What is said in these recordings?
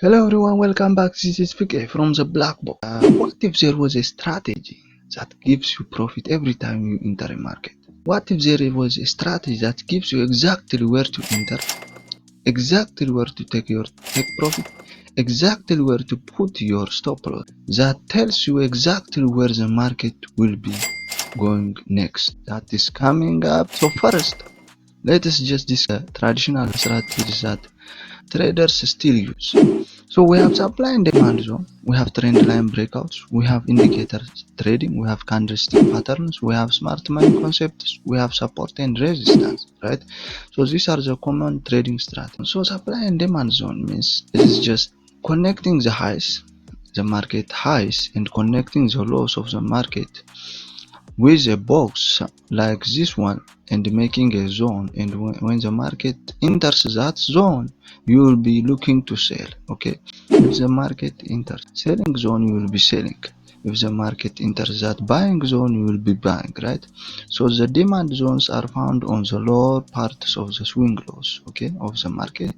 Hello everyone, welcome back. This is Fike from the Black Box. What if there was a strategy that gives you profit every time you enter a market? What if there was a strategy that gives you exactly where to enter, exactly where to take profit, exactly where to put your stop loss, that tells you exactly where the market will be going next, that is coming up? So first, let us just discuss traditional strategies that traders still use. So we have supply and demand zone, we have trend line breakouts, we have indicator trading, we have candlestick patterns, we have smart money concepts, we have support and resistance, right? So these are the common trading strategies. So supply and demand zone means it is just connecting the highs, the market highs, and connecting the lows of the market with a box like this one and making a zone, and when the market enters that zone you will be looking to sell. Okay, if the market enters selling zone you will be selling, if the market enters that buying zone you will be buying, right? So the demand zones are found on the lower parts of the swing lows, okay, of the market,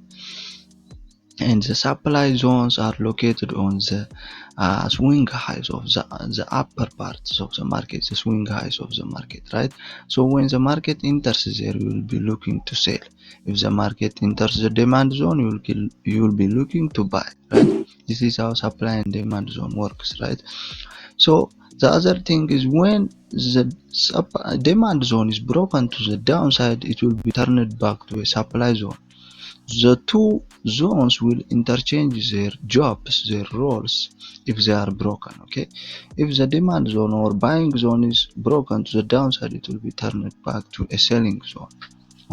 and the supply zones are located on the swing highs of the upper parts of the market, the swing highs of the market, right? So when the market enters there, you will be looking to sell. If the market enters the demand zone, you will be looking to buy, right? This is how supply and demand zone works, right? So the other thing is when the demand zone is broken to the downside, it will be turned back to a supply zone. The two zones will interchange their jobs, their roles, if they are broken. Okay, if the demand zone or buying zone is broken to the downside, it will be turned back to a selling zone,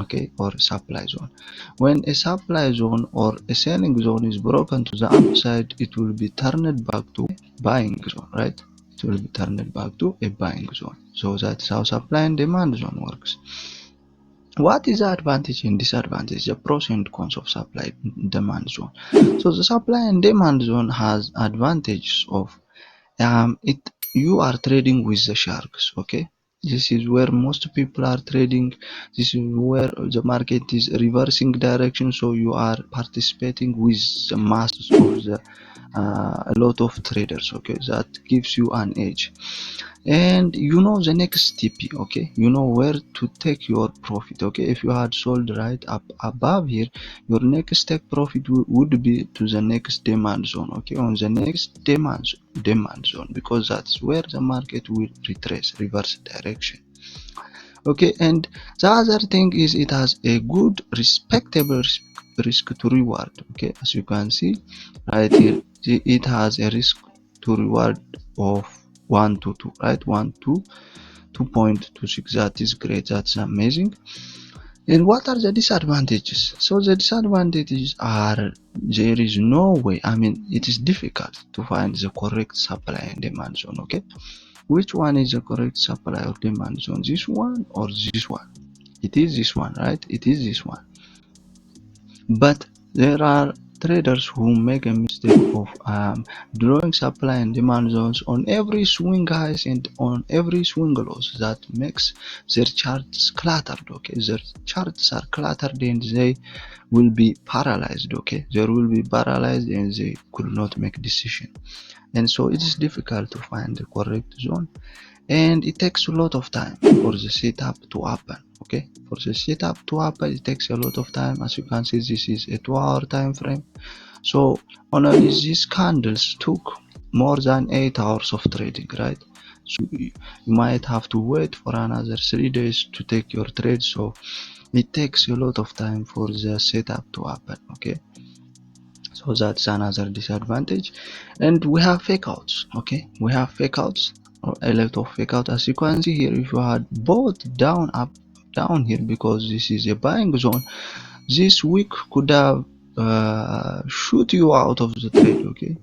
okay, or a supply zone. When a supply zone or a selling zone is broken to the upside, it will be turned back to a buying zone, right? It will be turned back to a buying zone. So that's how supply and demand zone works. What is the advantage and disadvantage, the pros and cons of supply and demand zone? So the supply and demand zone has advantages of it you are trading with the sharks, okay? This is where most people are trading. This is where the market is reversing direction, so you are participating with the masses of the a lot of traders, okay? That gives you an edge, and you know the next TP, okay, you know where to take your profit. Okay, if you had sold right up above here, your next take profit would be to the next demand zone, okay, on the next demand zone, because that's where the market will reverse direction. Okay, and the other thing is it has a good respectable risk to reward. Okay, as you can see right here, it has a risk to reward of 1 to 2, right? 1 to 2.26. That is great, that's amazing. And what are the disadvantages? So the disadvantages are there is no way, I mean it is difficult to find the correct supply and demand zone. Okay, which one is the correct supply or demand zone, this one or this one? It is this one, right? It is this one. But there are traders who make a mistake of drawing supply and demand zones on every swing highs and on every swing lows. That makes their charts cluttered. Okay, their charts are cluttered and they will be paralyzed. Okay, they will be paralyzed and they could not make decision, and so it is difficult to find the correct zone, and it takes a lot of time for the setup to happen. Okay, for the setup to happen it takes a lot of time. As you can see, this is a 2-hour time frame, so only these candles took more than 8 hours of trading, right? So you might have to wait for another 3 days to take your trade, so it takes a lot of time for the setup to happen. Okay, so that's another disadvantage. And we have fake outs. Okay, we have fake outs, or a lot of fake out. As you can see here, if you had bought down up down here, because this is a buying zone, this week could have shoot you out of the trade. Okay,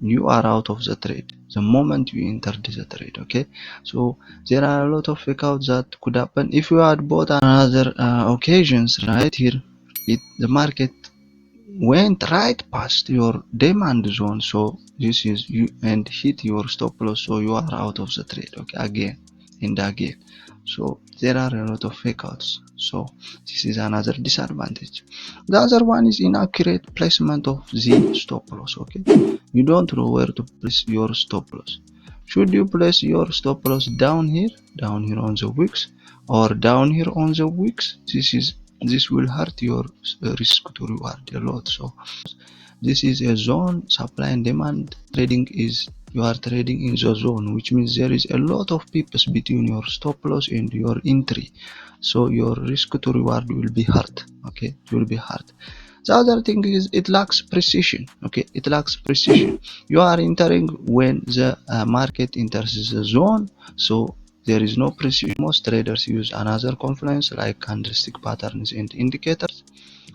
you are out of the trade the moment you entered the trade. Okay, so there are a lot of fake outs that could happen if you had bought another occasions. Right here, the market went right past your demand zone, so this is you, and hit your stop loss, so you are out of the trade. Okay, again and again. So there are a lot of fakeouts. So this is another disadvantage. The other one is inaccurate placement of the stop loss. Okay, you don't know where to place your stop loss. Should you place your stop loss down here on the wicks, or down here on the wicks? This will hurt your risk to reward a lot. So this is a zone. Supply and demand trading is you are trading in the zone, which means there is a lot of pips between your stop loss and your entry. So your risk to reward will be hard. Okay, it will be hard. The other thing is it lacks precision. Okay, it lacks precision. You are entering when the market enters the zone, so there is no precision. Most traders use another confluence like candlestick patterns and indicators.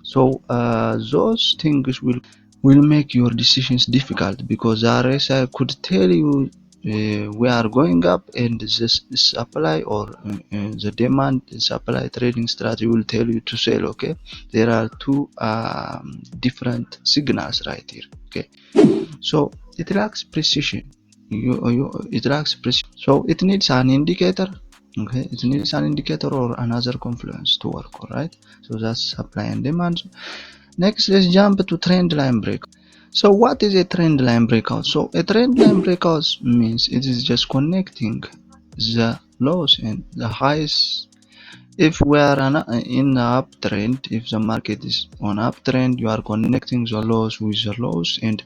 So those things will make your decisions difficult, because the RSI could tell you we are going up, and the supply or the demand supply trading strategy will tell you to sell. Okay, there are two different signals right here. Okay, so it lacks precision. It lacks precision, so it needs an indicator. Okay, it needs an indicator or another confluence to work. All right, so that's supply and demand. Next, let's jump to trend line breakout. So what is a trend line breakout? So a trend line breakout means it is just connecting the lows and the highs. If we are in the uptrend, if the market is on uptrend, you are connecting the lows with the lows and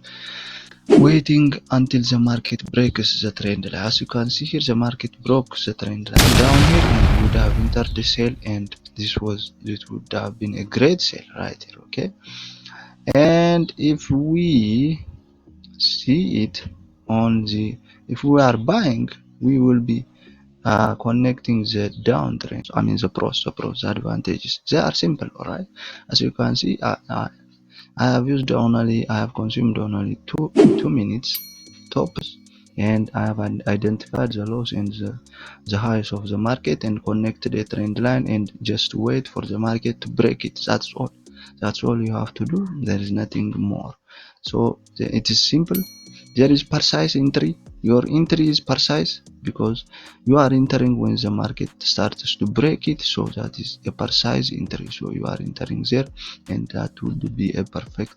waiting until the market breaks the trend line. As you can see here, the market broke the trend line down here, and you would have entered the sale, and it would have been a great sale right here. Okay, and if we see it on the, if we are buying, we will be connecting the downtrend. I mean the pros advantages. They are simple. All right, as you can see, I have consumed only two minutes tops, and I have identified the lows and the highs of the market and connected a trend line, and just wait for the market to break it. That's all. That's all you have to do. There is nothing more. So it is simple. There is precise entry. Your entry is precise because you are entering when the market starts to break it. So that is a precise entry. So you are entering there, and that would be a perfect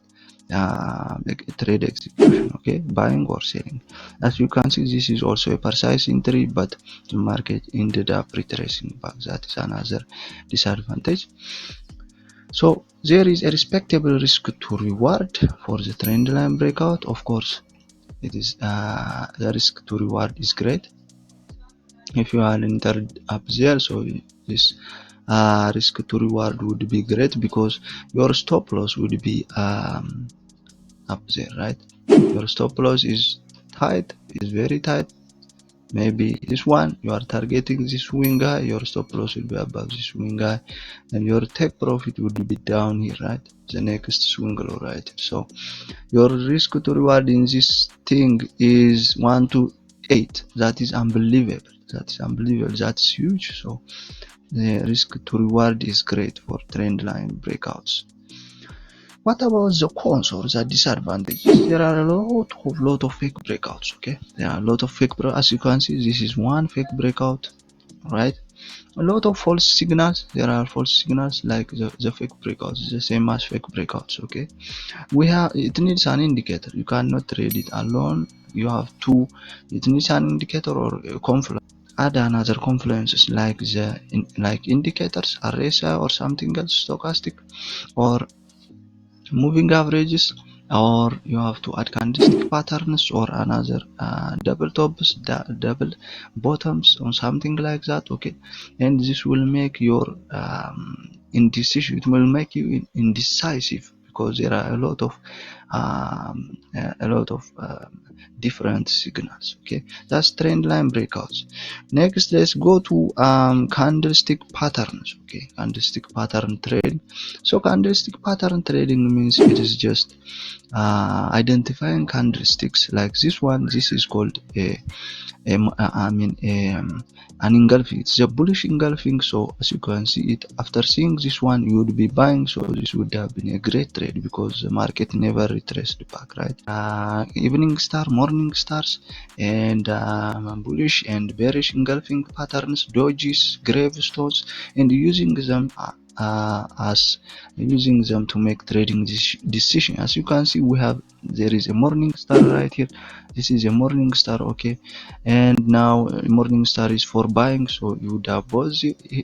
trade execution. Okay, buying or selling. As you can see, this is also a precise entry, but the market ended up retracing back. That is another disadvantage. So there is a respectable risk to reward for the trend line breakout. Of course, it is the risk to reward is great if you are entered up there. So this risk to reward would be great because your stop loss would be up there, right? Your stop loss is tight, is very tight. Maybe this one, you are targeting this swing high, your stop loss will be above this swing high, and your take profit would be down here, right? The next swing low, right? So your risk to reward in this thing is 1 to 8. That is unbelievable. That's unbelievable. That's huge. So the risk to reward is great for trend line breakouts. What about the cons or the disadvantages? There are a lot of fake breakouts. Okay, there are a lot of fake breakouts. As you can see, this is one fake breakout, right? A lot of false signals. There are false signals like the fake breakouts, the same as fake breakouts. Okay, it needs an indicator. You cannot trade it alone. You have to, it needs an indicator or a confluence. Add another confluences like like indicators, RSI or something else, stochastic, or moving averages, or you have to add candlestick patterns or another double tops, double bottoms or something like that. Okay, and this will make your indecision. It will make you indecisive because there are a lot of different signals. Okay, that's trend line breakouts. Next, let's go to candlestick patterns. Okay, candlestick pattern trading. So candlestick pattern trading means it is just identifying candlesticks like this one. This is called an engulfing. It's a bullish engulfing. So as you can see it, after seeing this one, you would be buying. So this would have been a great trade because the market never retraced back, right? Evening star, morning stars, and bullish and bearish engulfing patterns, dojis, gravestones, and using them to make trading decision. As you can see, there is a morning star right here. This is a morning star, okay, and now morning star is for buying, so you would have bought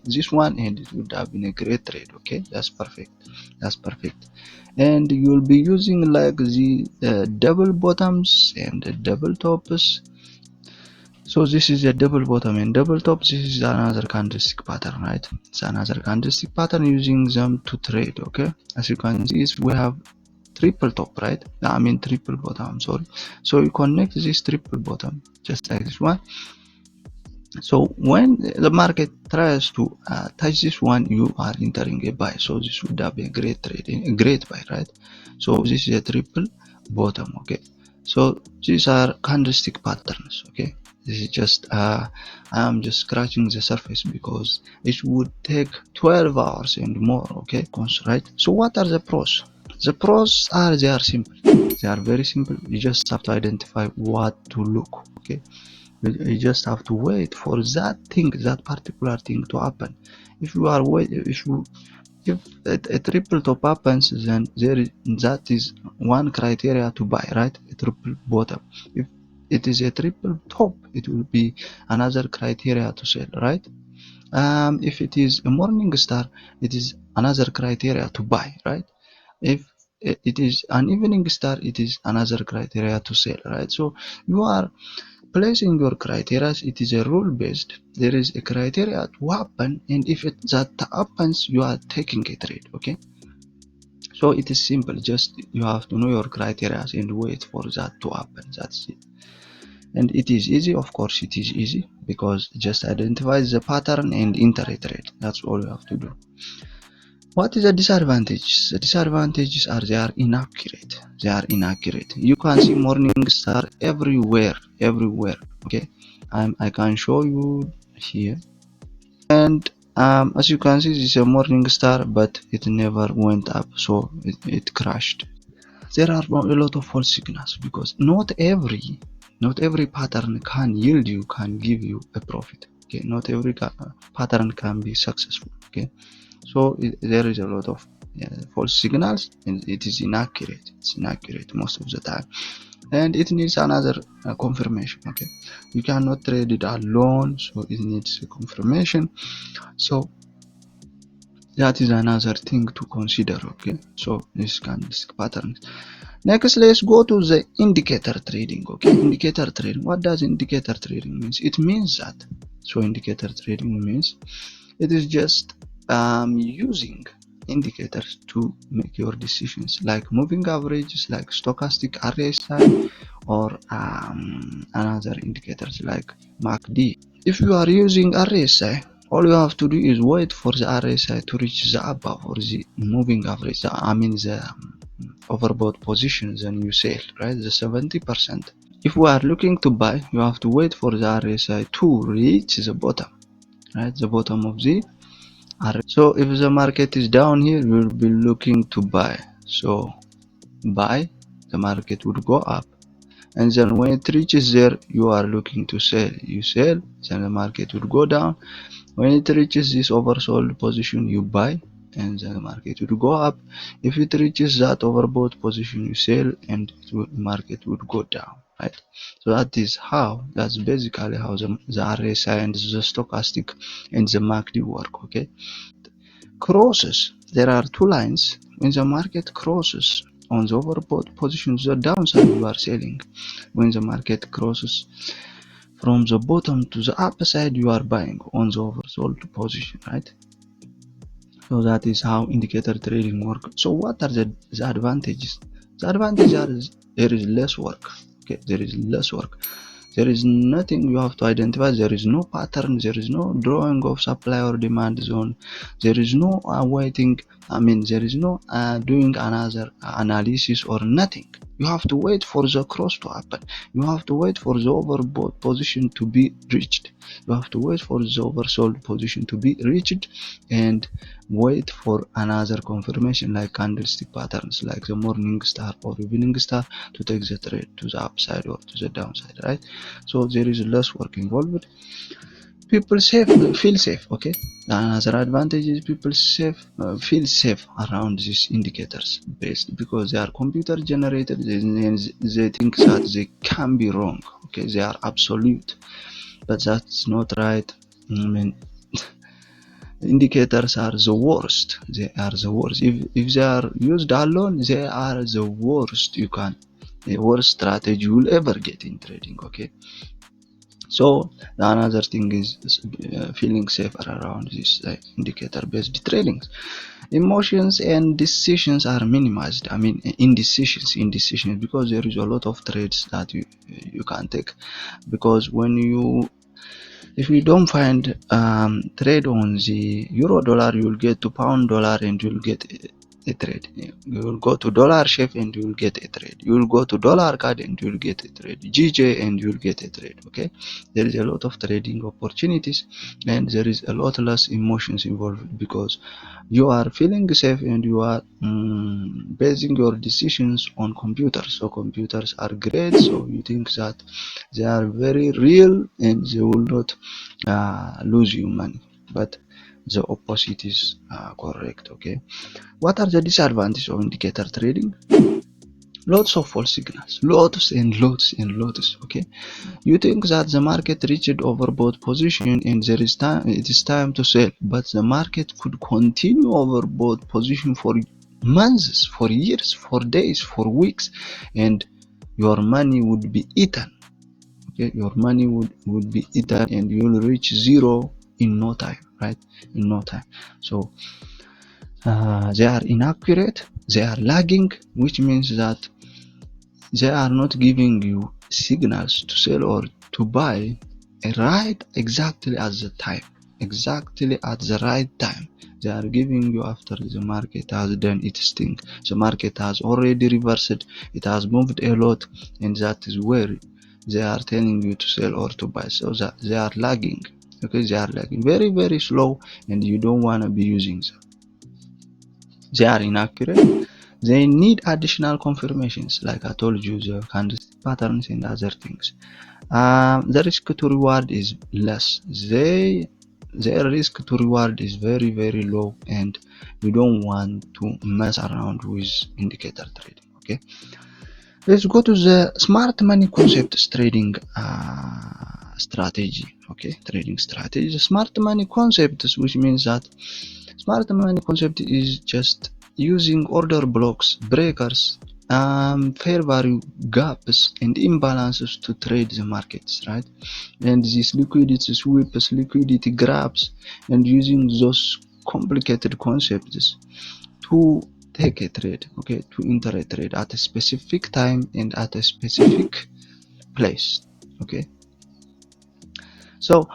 this one and it would have been a great trade. Okay, that's perfect. That's perfect. And you'll be using like the double bottoms and the double tops. So this is a double bottom and double top. This is another candlestick pattern, right? It's another candlestick pattern using them to trade. Okay, as you can see, we have triple top, right? I mean triple bottom, I'm sorry. So you connect this triple bottom just like this one. So when the market tries to touch this one, you are entering a buy. So this would have been a great trade, a great buy, right? So this is a triple bottom. Okay, so these are candlestick patterns. Okay, this is just I'm just scratching the surface because it would take 12 hours and more. Okay, right? So what are the pros? The pros are, they are simple. They are very simple. You just have to identify what to look. Okay, you just have to wait for that particular thing to happen. If you are wait if a triple top happens, then that is one criteria to buy, right? A triple bottom. If it is a triple top, it will be another criteria to sell, right? If it is a morning star, it is another criteria to buy, right? If it is an evening star, it is another criteria to sell, right? So you are placing your criteria. It is a rule based. There is a criteria to happen, and if that happens, you are taking a trade. Okay, so it is simple. Just you have to know your criteria and wait for that to happen. That's it. And it is easy. Of course it is easy because just identify the pattern and enter a trade. That's all you have to do. What is the disadvantage? The disadvantages are they are inaccurate. They are inaccurate. You can see morning star everywhere, everywhere. Okay, I can show you here, and as you can see, this is a morning star, but it never went up, so it crashed. There are a lot of false signals because not every pattern can yield you, can give you a profit. Okay, not every pattern can be successful. Okay, so there is a lot of false signals and it is inaccurate. It's inaccurate most of the time, and it needs another confirmation. Okay, you cannot trade it alone, so it needs a confirmation. So that is another thing to consider. Okay, so this candlestick patterns. Next, let's go to the indicator trading. Okay, indicator trading. What does indicator trading means? It means that, so indicator trading means it is just using indicators to make your decisions, like moving averages, like stochastic RSI, or another indicators like MACD. If you are using RSI, all you have to do is wait for the RSI to reach the above or the moving average. I mean the overbought position, then you sell, right? The 70%. If we are looking to buy, you have to wait for the RSI to reach the bottom, right? The bottom of the RSI. So if the market is down here, you will be looking to buy. So buy, the market would go up. And then when it reaches there, you are looking to sell. You sell, then the market would go down. When it reaches this oversold position, you buy, and the market would go up. If it reaches that overbought position, you sell, and the market would go down, right? So that's basically how the RSI and the stochastic and the MACD work. Okay, crosses. There are two lines. When the market crosses on the overbought position, the downside, you are selling. When the market crosses from the bottom to the upper side, you are buying on the oversold position, right? So that is how indicator trading works. So what are the advantages? The advantages are there is less work. Okay, there is less work. There is nothing you have to identify. There is no pattern. There is no drawing of supply or demand zone. There is no waiting there is no doing another analysis or nothing. You have to wait for the cross to happen. You have to wait for the overbought position to be reached. You have to wait for the oversold position to be reached, and wait for another confirmation like candlestick patterns, like the morning star or evening star, to take the trade to the upside or to the downside, right? So there is less work involved. People feel safe. Okay, another advantage is people feel safe around these indicators based, because they are computer generated, and they think that they can be wrong. Okay, they are absolute, but that's not right. Indicators are the worst. They are the worst. If they are used alone, they are the worst. The worst strategy you will ever get in trading. Okay, so another thing is feeling safer around this indicator based trading. Emotions and decisions are minimized. Indecisions, because there is a lot of trades that you can take, because if you don't find trade on the euro dollar, you'll get to pound dollar and you'll get a trade. You will go to dollar chef and you will get a trade. You will go to dollar card and you will get a trade. GJ and you will get a trade. Okay, there is a lot of trading opportunities, and there is a lot less emotions involved, because you are feeling safe and you are basing your decisions on computers. So computers are great, so you think that they are very real and they will not lose you money, but the opposite is correct. Okay, what are the disadvantages of indicator trading? Lots of false signals, lots and lots and lots. Okay, you think that the market reached overbought position and it is time to sell, but the market could continue overbought position for months, for years, for days, for weeks, and your money would be eaten. Okay, your money would be eaten and you will reach zero in no time, right? In no time. So they are inaccurate, they are lagging, which means that they are not giving you signals to sell or to buy right exactly at the time, exactly at the right time. They are giving you after the market has done its thing. The market has already reversed, it has moved a lot, and that is where they are telling you to sell or to buy. So that they are lagging. Okay, they are lagging very, very slow, and you don't want to be using them. They are inaccurate. They need additional confirmations, like I told you, the candlestick patterns and other things. The risk to reward is less. Their risk to reward is very, very low, and you don't want to mess around with indicator trading. Okay, let's go to the smart money concepts trading strategy. Okay, trading strategy. The smart money concepts, which means that smart money concept is just using order blocks, breakers, fair value gaps, and imbalances to trade the markets, right? And these liquidity sweeps, liquidity grabs, and using those complicated concepts to take a trade, okay, to enter a trade at a specific time and at a specific place. Okay, so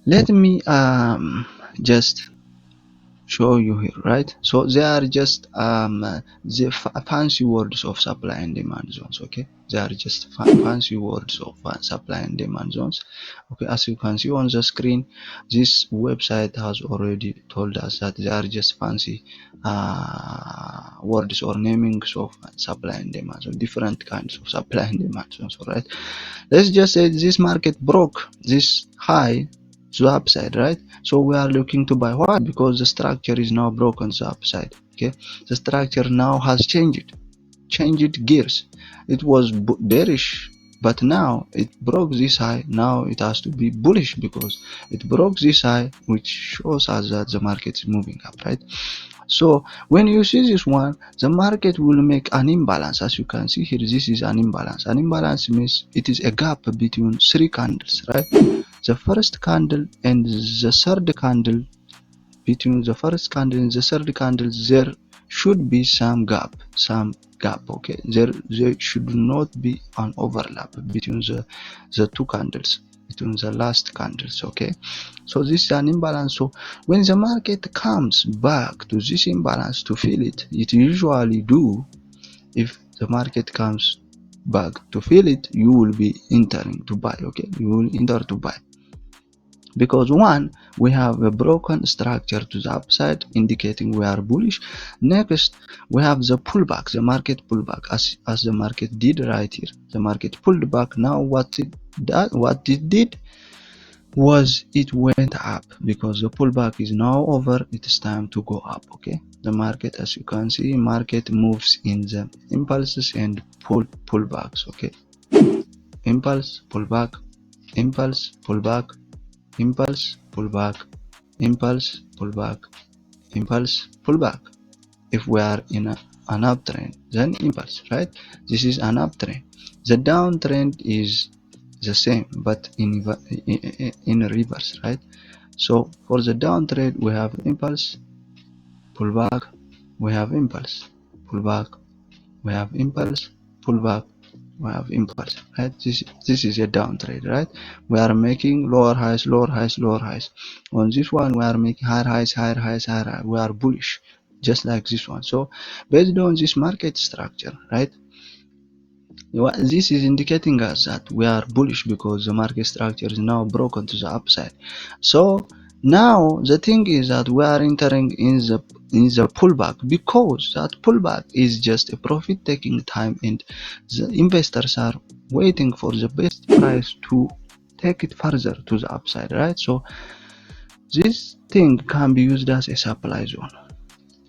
let me just show you here, right? So they are just the fancy words of supply and demand zones. Okay, they are just fancy words of supply and demand zones. Okay, as you can see on the screen, this website has already told us that they are just fancy words or namings of supply and demand, so different kinds of supply and demand zones. All right, let's just say this market broke this high to the upside, right? So we are looking to buy. Why? Because the structure is now broken to the upside. Okay, the structure now has changed gears. It was bearish, but now it broke this high. Now it has to be bullish, because it broke this high, which shows us that the market is moving up, right? So when you see this one, the market will make an imbalance. As you can see here, this is an imbalance. An imbalance means it is a gap between three candles, right? The first candle and the third candle, between the first candle and the third candle, there should be some gap, okay? There should not be an overlap between the two candles. between the last candles. Okay, so this is an imbalance. So when the market comes back to this imbalance to fill it, it usually do. If the market comes back to fill it, you will be entering to buy. Okay, you will enter to buy, because one, we have a broken structure to the upside indicating we are bullish. Next, we have the pullback, the market pullback, as the market did right here. The market pulled back. Now what it did was it went up, because the pullback is now over. It is time to go up. Okay, the market, as you can see, market moves in the impulses and pullbacks. Okay, impulse, pullback, impulse, pullback, impulse, pullback, impulse, pullback, impulse, pullback. If we are in an uptrend, then impulse, right? This is an uptrend. The downtrend is the same, but in reverse, right? So for the downtrend, we have impulse, pullback, we have impulse, pullback, we have impulse, pullback, we have impulse, right? This is a downtrend, right? We are making lower highs, lower highs, lower highs. On this one, we are making higher highs, higher highs, higher highs. We are bullish, just like this one. So based on this market structure, right, this is indicating us that we are bullish, because the market structure is now broken to the upside. So now the thing is that we are entering in the pullback, because that pullback is just a profit taking time, and the investors are waiting for the best price to take it further to the upside, right? So this thing can be used as a supply zone,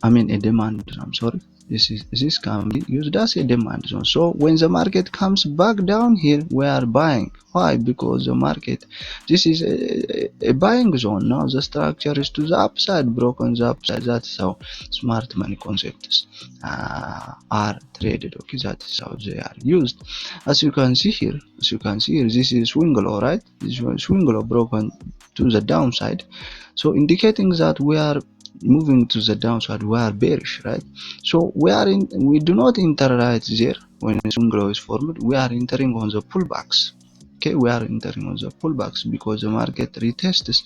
I mean a demand zone. I'm sorry. This can be used as a demand zone. So when the market comes back down here, we are buying. Why? Because the market, this is a buying zone. Now the structure is to the upside, broken the upside. That's how smart money concepts are traded. Okay, that is how they are used. As you can see here, this is swing low, right? This is swing low broken to the downside, so indicating that we are moving to the downside. We are bearish, right? So we do not enter right there when a swing low is formed. We are entering on the pullbacks. Okay, we are entering on the pullbacks, because the market retests.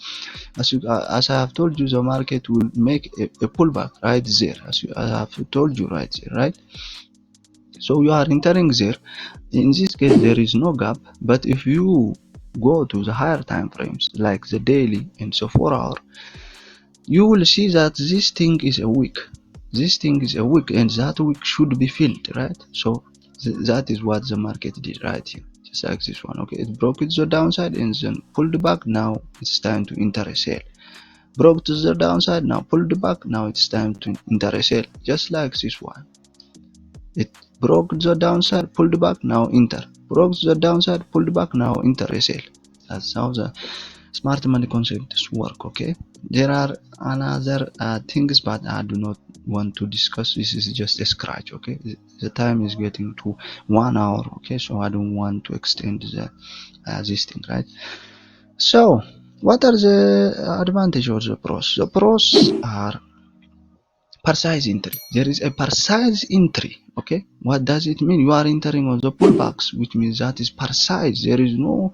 As I have told you, the market will make a pullback right there, as I have told you right there, right? So you are entering there. In this case, there is no gap, but if you go to the higher time frames like the daily and so 4 hour, you will see that this thing is a wick. This thing is a wick, and that wick should be filled, right? So that is what the market did right here, just like this one. Okay, it broke to the downside and then pulled back. Now it's time to enter a sell. Broke to the downside, now pulled back. Now it's time to enter a sell, just like this one. It broke the downside, pulled back, now enter. Broke the downside, pulled back, now enter a sell. That's how the smart money concepts work. Okay, there are another things, but I do not want to discuss. This is just a scratch. Okay, the time is getting to 1 hour. Okay, so I don't want to extend this thing, right? So what are the advantages or the pros? The pros are precise entry. There is a precise entry. Okay, what does it mean? You are entering on the pullbacks, which means that is precise. There is no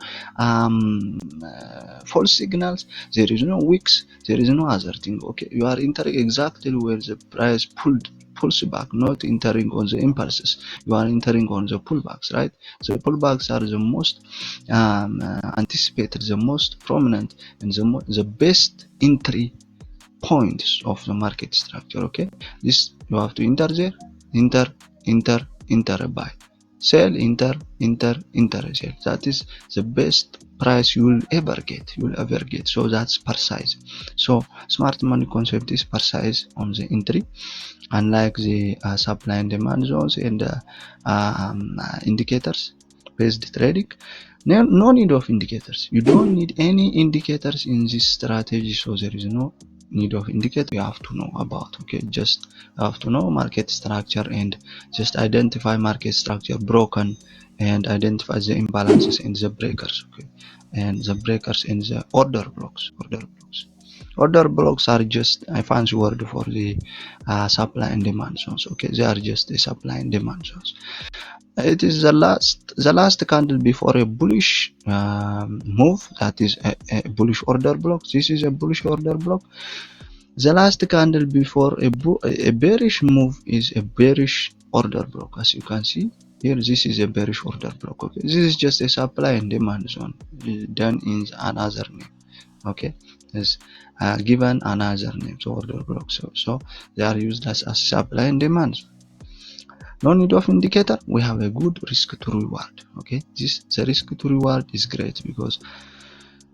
false signals, there is no wicks, there is no other thing. Okay, you are entering exactly where the price pulls back, not entering on the impulses. You are entering on the pullbacks, right? So pullbacks are the most anticipated, the most prominent, and the best entry points of the market structure. Okay, this you have to enter there, enter a buy, sell, enter, a sell. That is the best price you will ever get. So that's precise. So smart money concept is precise on the entry, unlike the supply and demand zones and indicators based trading. No need of indicators. You don't need any indicators in this strategy, so there is no need of indicator you have to know about. Okay, just have to know market structure and just identify market structure broken and identify the imbalances and the breakers. Okay, and the breakers and the order blocks. Order blocks are just a fancy word for the supply and demand zones. Okay, they are just the supply and demand zones. It is the last candle before a bullish move. That is a bullish order block. This is a bullish order block. The last candle before a bearish move is a bearish order block. As you can see here, this is a bearish order block. Okay, this is just a supply and demand zone done in another name. Okay, is given another name, so order block. So they are used as supply and demand. No need of indicator. We have a good risk to reward. Okay, the risk to reward is great because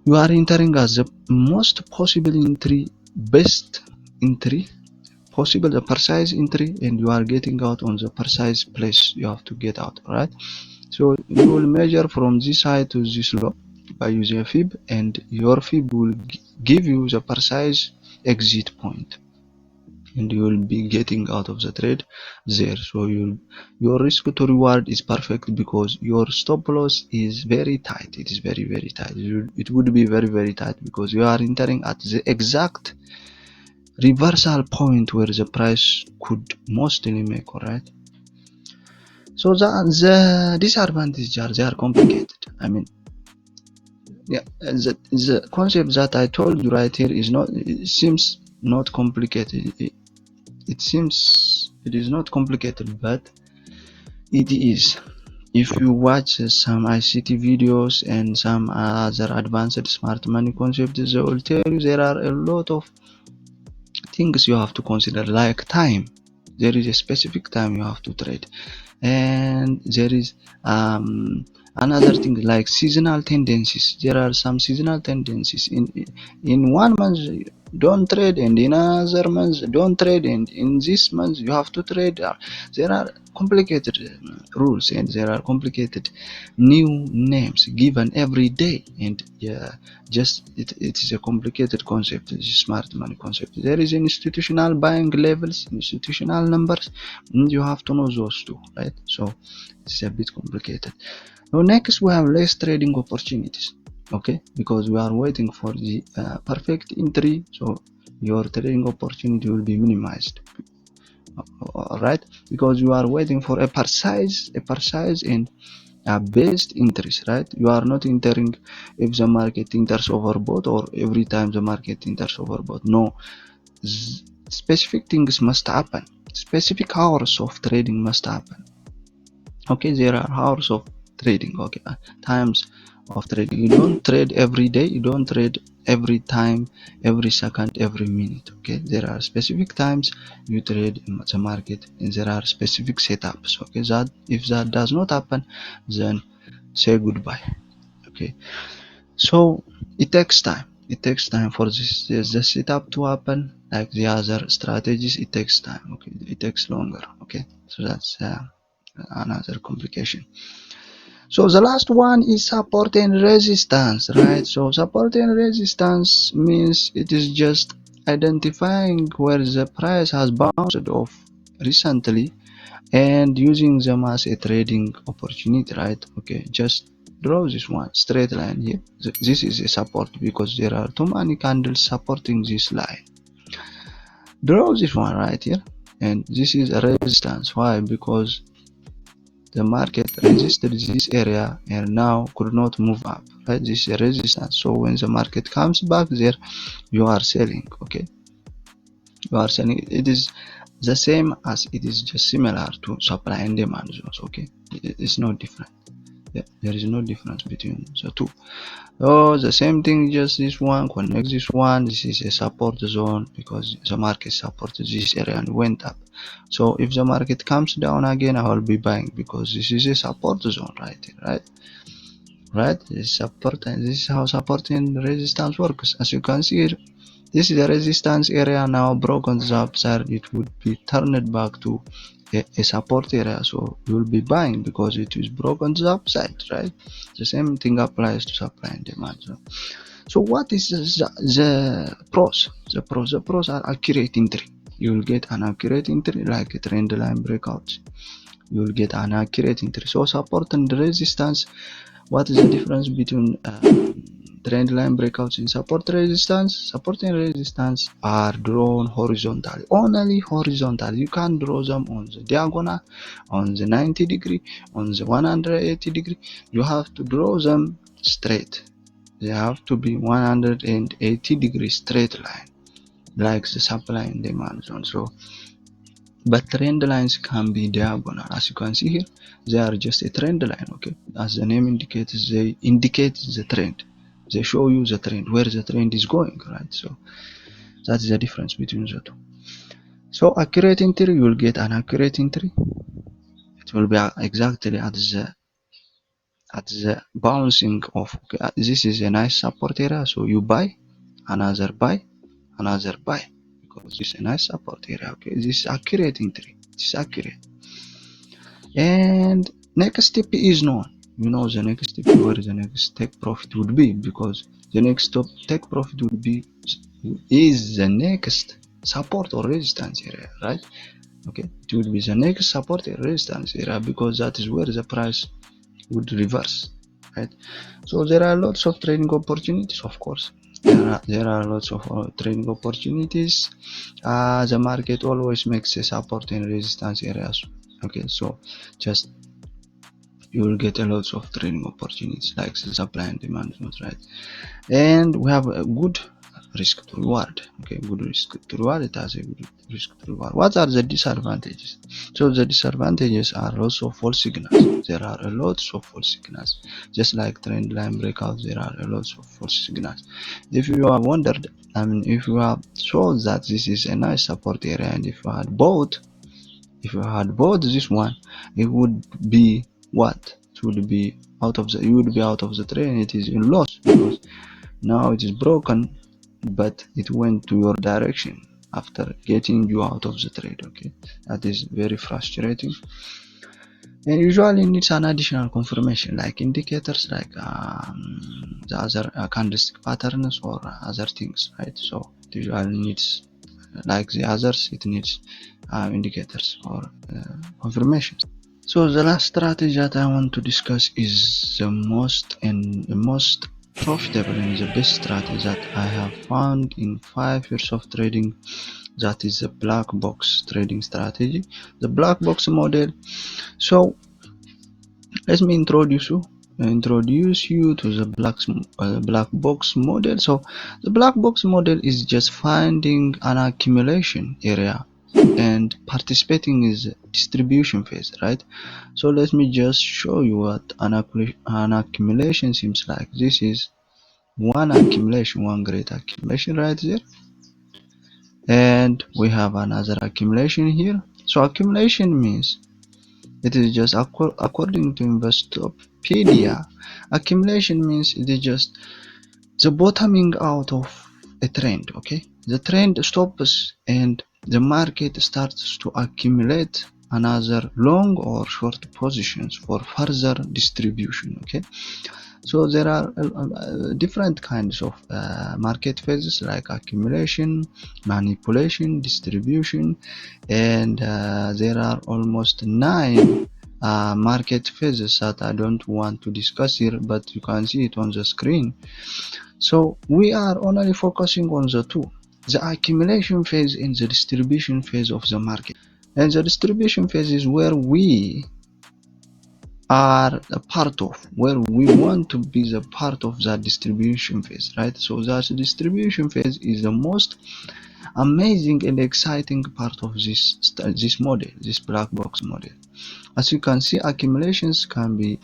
you are entering as the most possible entry, best entry possible, the precise entry, and you are getting out on the precise place you have to get out. Right, so you will measure from this high to this low by using a fib, and your fib will give you the precise exit point, and you will be getting out of the trade there. So your risk to reward is perfect because your stop loss is very tight. It is very tight. It would be very tight because you are entering at the exact reversal point where the price could mostly make. All right, so the disadvantages are, they are complicated. I mean, yeah, the concept that I told you right here is not, it seems not complicated. It seems it is not complicated, but it is. If you watch some ICT videos and some other advanced smart money concepts, they will tell you there are a lot of things you have to consider, like time. There is a specific time you have to trade, and there is another thing like seasonal tendencies. There are some seasonal tendencies in one month don't trade, and in another month don't trade, and in this month you have to trade. There are complicated rules, and there are complicated new names given every day, and yeah, just it is a complicated concept. This smart money concept. There is institutional buying levels, institutional numbers, and you have to know those two, right? So it's a bit complicated. Now next we have less trading opportunities. Okay, because we are waiting for the perfect entry, so your trading opportunity will be minimized. All right, because you are waiting for a precise and best entries, right? You are not entering if the market enters overbought or every time the market enters overbought. No, specific things must happen. Specific hours of trading must happen. Okay, there are hours of trading. Okay, times of trading. You don't trade every day. You don't trade every time, every second, every minute. Okay, there are specific times you trade in the market, and there are specific setups. Okay, that if that does not happen, then say goodbye. Okay, so it takes time. It takes time for the setup to happen. Like the other strategies, it takes time. Okay, it takes longer. Okay, so that's another complication. So the last one is support and resistance, right? So support and resistance means it is just identifying where the price has bounced off recently and using them as a trading opportunity, right? Okay, just draw this one straight line here. This is a support because there are too many candles supporting this line. Draw this one right here, and this is a resistance. Why? Because the market resisted this area and now could not move up, right? This is a resistance. So when the market comes back there, you are selling. Okay, you are selling. It is the same as, it is just similar to supply and demand zones. Okay, it's no different. Yeah, there is no difference between the two. Oh, the same thing, just this one connects this one. This is a support zone because the market supported this area and went up. So if the market comes down again, I will be buying because this is a support zone right here, right? This support, and this is how support and resistance works. As you can see here, this is the resistance area now broken the upside. It would be turned back to a support area, so you will be buying because it is broken the upside, right? The same thing applies to supply and demand. So what is the pros? The pros are accurate entry. You will get an accurate entry like a trend line breakout. You will get an accurate entry. So support and resistance, what is the difference between trend line breakouts in support and resistance are drawn horizontally, only horizontal. You can't draw them on the diagonal, on the 90 degree, on the 180 degree. You have to draw them straight. They have to be 180 degree straight line, like the supply and demand zone. So but trend lines can be diagonal. As you can see here, they are just a trend line. Okay, as the name indicates, they indicate the trend. They show you the trend, where the trend is going, right? So that is the difference between the two. So accurate entry, you will get an accurate entry. It will be exactly at the bouncing of, okay, this is a nice support area, so you buy, another buy, another buy, because this is a nice support area. Okay, this is accurate entry. It's accurate. And next step is known. You know the next step, where the next take profit would be, because the next step take profit would be is the next support or resistance area, right? Okay, it will be the next support or resistance area, because that is where the price would reverse, right? So there are lots of trading opportunities, of course. There are lots of trading opportunities. The market always makes a support and resistance areas. Okay, so just you will get a lot of trading opportunities like the supply and demand, right? And we have a good risk to reward. Okay, good risk to reward. It has a good risk to reward. What are the disadvantages? So the disadvantages are lots of false signals. There are a lot of false signals. Just like trend line breakouts, there are a lot of false signals. If you have wondered, I mean, if you have thought that this is a nice support area, and if you had bought this one, it would be what? It would be out of the, you would be out of the trade, and it is in loss, because now it is broken, but it went to your direction after getting you out of the trade. Okay, that is very frustrating, and usually needs an additional confirmation, like indicators, like the other candlestick patterns or other things, right? So it usually needs, like the others, it needs indicators or confirmations. So the last strategy that I want to discuss is the most profitable and the best strategy that I have found in 5 years of trading. That is the black box trading strategy, the black box model. So let me introduce you to the black box model. So the black box model is just finding an accumulation area and participating in the distribution phase, right? So let me just show you what an accumulation seems like. This is one accumulation, one great accumulation right there, and we have another accumulation here. So accumulation means, it is just according to Investopedia, accumulation means it is just the bottoming out of a trend. Okay, the trend stops and the market starts to accumulate another long or short positions for further distribution. Okay, so there are different kinds of market phases, like accumulation, manipulation, distribution, and there are almost 9 market phases that I don't want to discuss here, but you can see it on the screen. So we are only focusing on the two, the accumulation phase and the distribution phase of the market. And the distribution phase is where we are a part of, where we want to be the part of that distribution phase, right? So that distribution phase is the most amazing and exciting part of this model, this black box model. As you can see, accumulations can be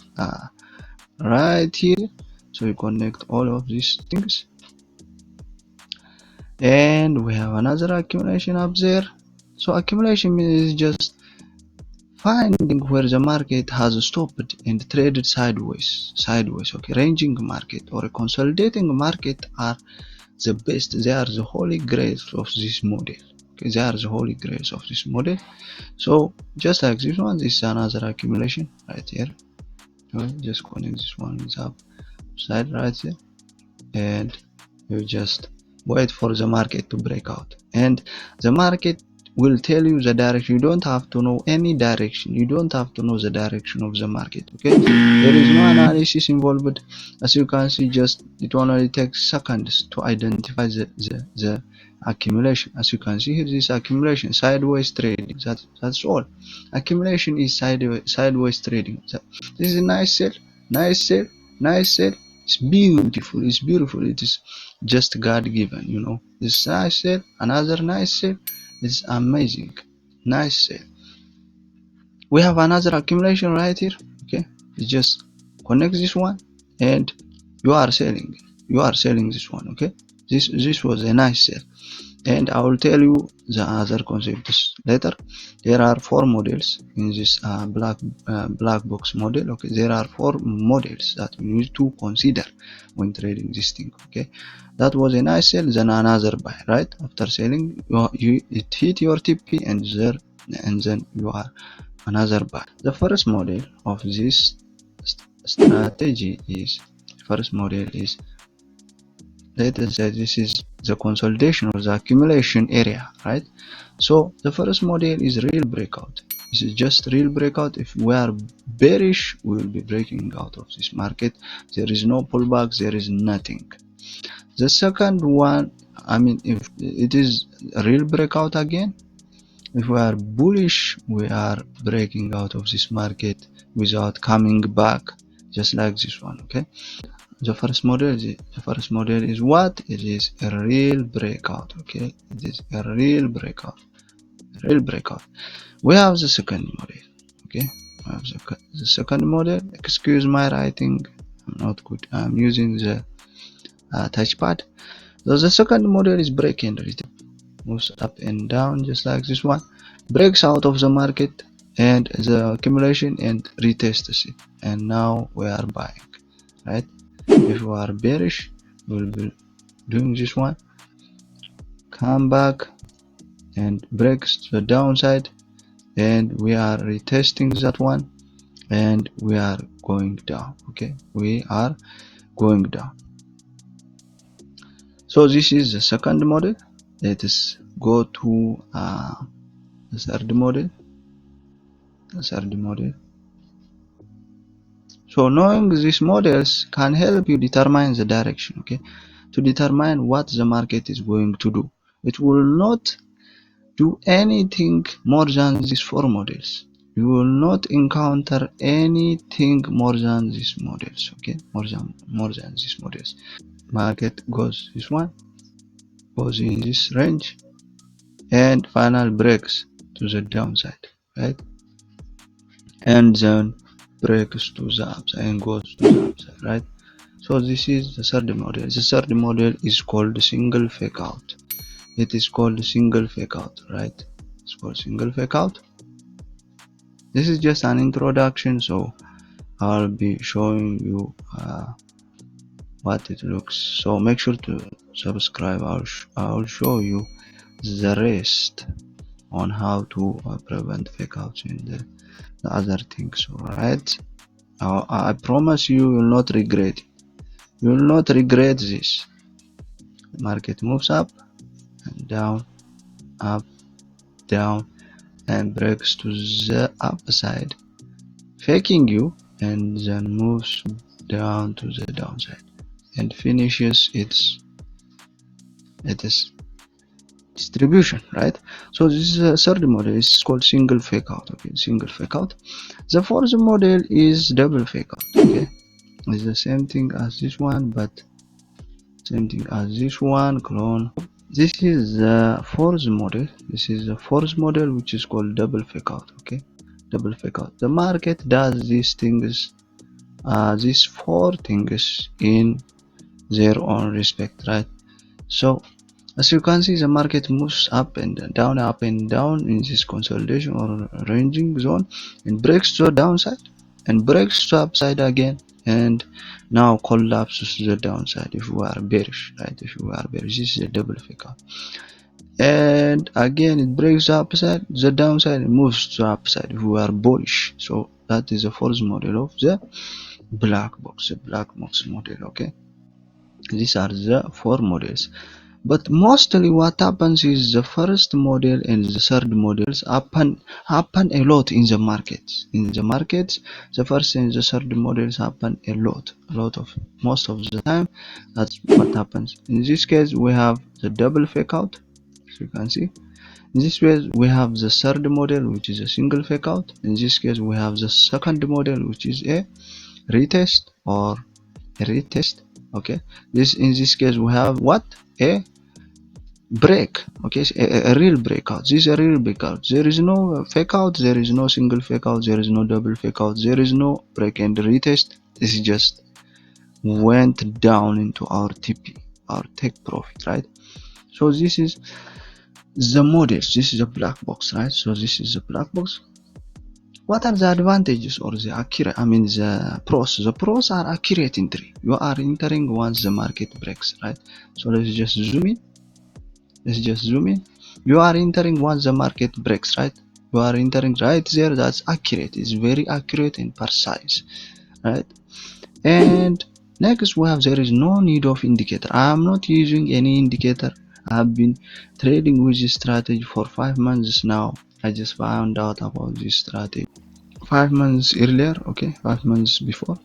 right here. So you connect all of these things, and we have another accumulation up there. So accumulation means just finding where the market has stopped and traded sideways. Okay, ranging market or a consolidating market are the best. They are the holy grails of this model. Okay, they are the holy grails of this model. So just like this one, this is another accumulation right here. Okay, just connect this one with upside right here, and you just wait for the market to break out. And the market will tell you the direction. You don't have to know any direction. You don't have to know the direction of the market. Okay, there is no analysis involved. As you can see, just it only takes seconds to identify the accumulation. As you can see here, this accumulation, sideways trading. That's all. Accumulation is sideways trading. This is a nice sell, nice sell, nice sell. It's beautiful. It's beautiful. It is just God given. You know, this nice sell, another nice sell. It's amazing. Nice sell. We have another accumulation right here. Okay, you just connect this one and you are selling. You are selling this one. Okay, this was a nice sell. And I will tell you the other concepts later. There are 4 models in this black box model. Okay, there are 4 models that we need to consider when trading this thing. Okay, that was a nice sell, then another buy. Right after selling, it hit your TP, and then you are another buy. The first model of this strategy is let us say this is the consolidation or the accumulation area, right? So the first model is real breakout. This is just real breakout. If we are bearish, we will be breaking out of this market. There is no pullback, there is nothing. The second one, I mean, if it is a real breakout again, if we are bullish, we are breaking out of this market without coming back, just like this one. Okay, the first model is what? It is a real breakout. Okay, it is a real breakout. We have the second model. Okay, we have the second model. Excuse my writing, I'm not good. I'm using the touchpad. So the second model is break and retest. Moves up and down just like this one. Breaks out of the market and the accumulation and retests it. And now we are buying, right? If we are bearish, we'll be doing this one, come back and breaks to the downside, and we are retesting that one, and we are going down. Okay, we are going down. So this is the second model. Let us go to the third model. So knowing these models can help you determine the direction. Okay, to determine what the market is going to do. It will not do anything more than these 4 models. You will not encounter anything more than these models. Okay, more than these models. Market goes this one, goes in this range, and final breaks to the downside, right? And then breaks to the upside and goes to the upside, right? So this is the third model. The third model is called single fake out. It is called single fake out, right? It's called single fake out. This is just an introduction, so I'll be showing you what it looks. So make sure to subscribe. I'll show you the rest on how to prevent fake outs and the other things. Alright, I promise you will not regret it. You will not regret this. The market moves up and down, up, down, and breaks to the upside, faking you, and then moves down to the downside and finishes its distribution, right? So this is a third model. It's called single fake out. Okay, single fake out. The fourth model is double fake out. Okay, it's the same thing as this one, but same thing as this one, clone. This is the fourth model. This is the fourth model, which is called double fake out. Okay, double fake out. The market does these things, these 4 things in their own respect, right? So as you can see, the market moves up and down in this consolidation or ranging zone, and breaks to the downside and breaks to upside again, and now collapses to the downside if we are bearish, right? If we are bearish, this is a double fake out. And again it breaks upside, the downside, and moves to upside if we are bullish. So that is the fourth model of the black box model. Okay, these are the 4 models. But mostly what happens is the first model and the third models happen a lot in the markets. In the markets, the first and the third models happen a lot of most of the time. That's what happens. In this case, we have the double fake out, as you can see. In this case, we have the third model, which is a single fake out. In this case, we have the second model, which is a retest or a retest. Okay. In this case, we have what? A break. Okay, a real breakout. This is a real breakout. There is no fake out, there is no single fake out, there is no double fake out, there is no break and retest. This just went down into our TP, our take profit, right? So this is the models. This is a black box, right? So this is a black box. What are the advantages or the accurate, the pros? The pros are accurate entry. You are entering once the market breaks, right? So let's just zoom in. You are entering once the market breaks, right? You are entering right there. That's accurate. It's very accurate and precise, right? And next we have, there is no need of indicator. I am not using any indicator. I have been trading with this strategy for 5 months now. I just found out about this strategy 5 months earlier, okay, 5 months before,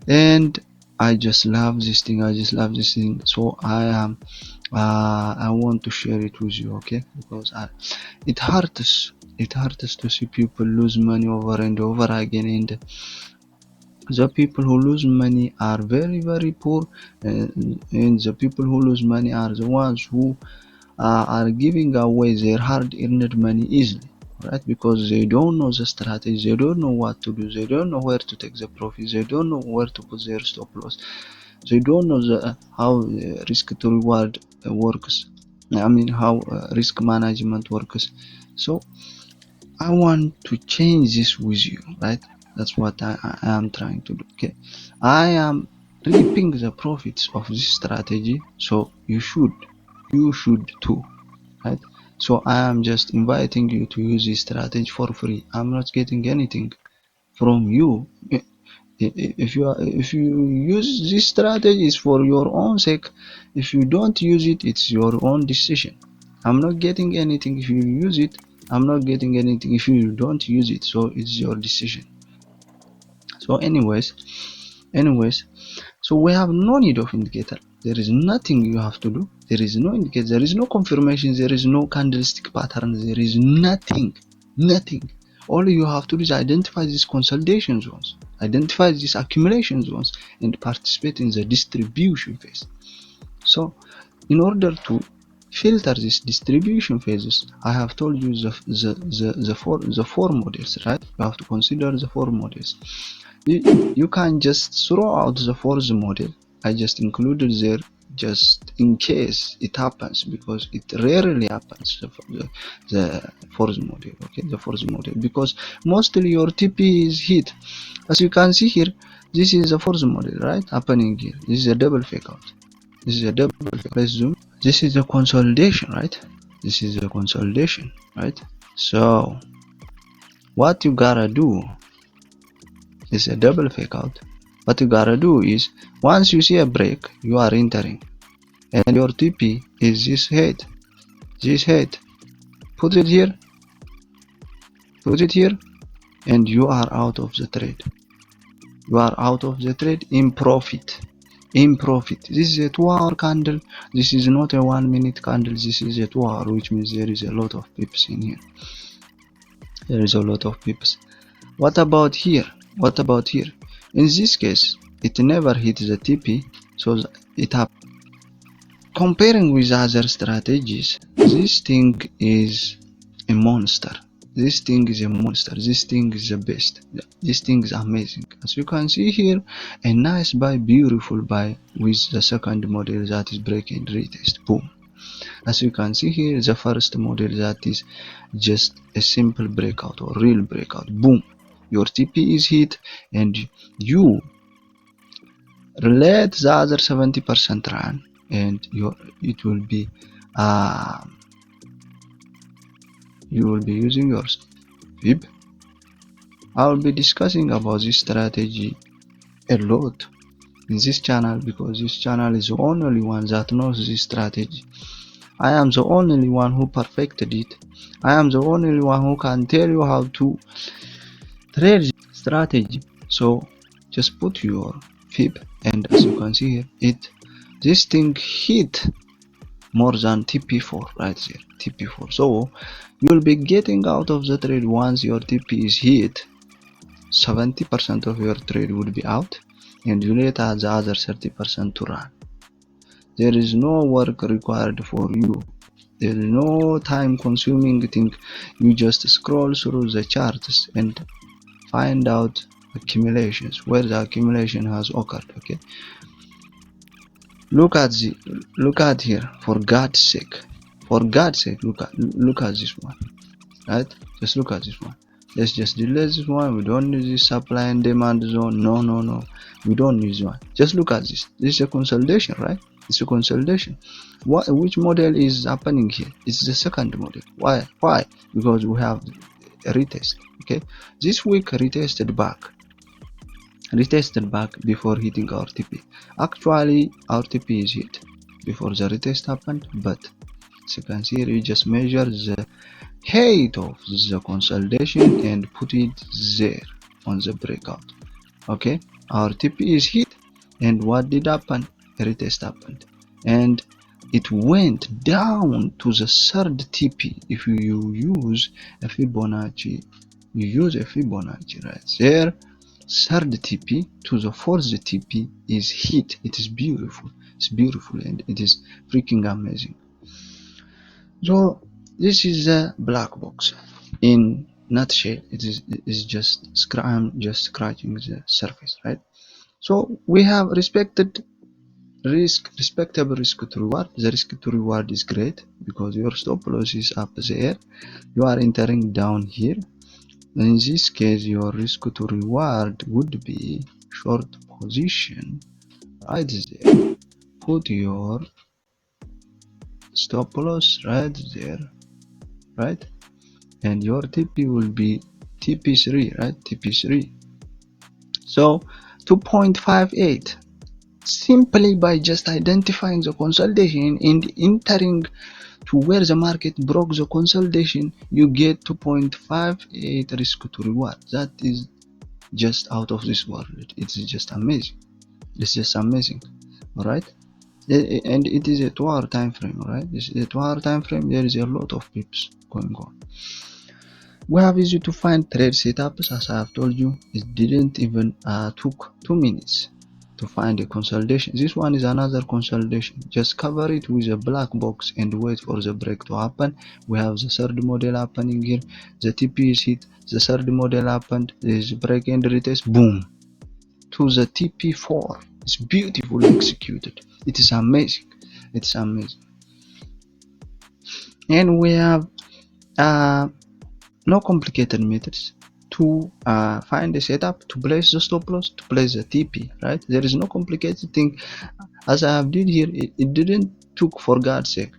and I just love this thing. So I want to share it with you, okay? Because it hurts to see people lose money over and over again, and the people who lose money are very very poor, and the people who lose money are the ones who are giving away their hard-earned money easily, right? Because they don't know the strategy, they don't know what to do, they don't know where to take the profit, they don't know where to put their stop loss, they don't know how risk to reward works. How risk management works. So I want to change this with you, right? That's what I am trying to do. Okay, I am reaping the profits of this strategy, so you should too, right? So I am just inviting you to use this strategy for free. I'm not getting anything from you. If you use this strategy, it's for your own sake. If you don't use it, it's your own decision. I'm not getting anything if you use it. I'm not getting anything if you don't use it. So it's your decision. So anyways, so we have no need of indicator. There is nothing you have to do. There is no indicator, there is no confirmation, there is no candlestick pattern, there is nothing. All you have to do is identify these consolidation zones, identify these accumulation zones, and participate in the distribution phase. So in order to filter these distribution phases, I have told you the four models, right? You have to consider the four models. You can just throw out the fourth model. I just included there just in case it happens, because it rarely happens, the fourth model, okay? The fourth model, because mostly your TP is hit. As you can see here, this is the fourth model, right? Happening here. This is a double fake out. This is a double fake out. Let's zoom. This is the consolidation, right? This is the consolidation, right? So what you gotta do is a double fake out. What you gotta do is, once you see a break, you are entering, and your TP is this head. Put it here, and you are out of the trade. You are out of the trade in profit. This is a 2-hour candle. This is not a 1-minute candle. This is a 2-hour, which means there is a lot of pips in here. There is a lot of pips. What about here? In this case, it never hit the TP, so it happened. Comparing with other strategies, this thing is a monster. This thing is the best. This thing is amazing. As you can see here, a nice buy, beautiful buy with the second model that is break and retest. Boom. As you can see here, the first model that is just a simple breakout or real breakout. Boom. Your TP is hit, and you let the other 70% run, and it will be you will be using your fib. I will be discussing about this strategy a lot in this channel, because this channel is the only one that knows this strategy. I am the only one who perfected it. I am the only one who can tell you how to trade strategy. So just put your fib, and as you can see here, this thing hit more than TP4 right there, TP4. So you'll be getting out of the trade once your TP is hit. 70% of your trade will be out, and you need the other 30% to run. There is no work required for you. There is no time consuming thing. You just scroll through the charts and find out accumulations, where the accumulation has occurred. Okay, look at here, for God's sake. For God's sake, look at this one. Right? Just look at this one. Let's just delete this one. We don't need this supply and demand zone. No. We don't need this one. Just look at this. This is a consolidation, right? It's a consolidation. Which model is happening here? It's the second model. Why? Because we have a retest. Okay. This week retested back before hitting our TP. Actually, our TP is hit before the retest happened, but as you can see here, we just measure the height of the consolidation and put it there on the breakout. Okay, our TP is hit, and what did happen? A retest happened, and it went down to the third TP. If you use a Fibonacci, right there, third TP to the fourth TP is hit. It is beautiful. It's beautiful, and it is freaking amazing. So this is a black box. In nutshell, it is just I'm just scratching the surface, right? So we have respectable risk to reward. The risk to reward is great because your stop loss is up there. You are entering down here. In this case, your risk to reward would be short position right there. Put your stop loss right there, right? And your TP will be TP3, right? TP3. So 2.58. Simply by just identifying the consolidation and entering to where the market broke the consolidation, you get 2.58 risk to reward. That is just out of this world. It's just amazing. It's just amazing. All right. And it is a 2-hour time frame. All right. It's a 2-hour time frame. There is a lot of pips going on. We have easy to find trade setups. As I have told you, it didn't even took 2 minutes to find a consolidation. This one is another consolidation. Just cover it with a black box and wait for the break to happen. We have the third model happening here. The TP is hit. The third model happened. There is break and retest. Boom to the TP4. It's beautifully executed. It is amazing. It's amazing. And we have no complicated methods to find a setup, to place the stop loss, to place the TP, right? There is no complicated thing. As I have did here, it didn't took, for God's sake,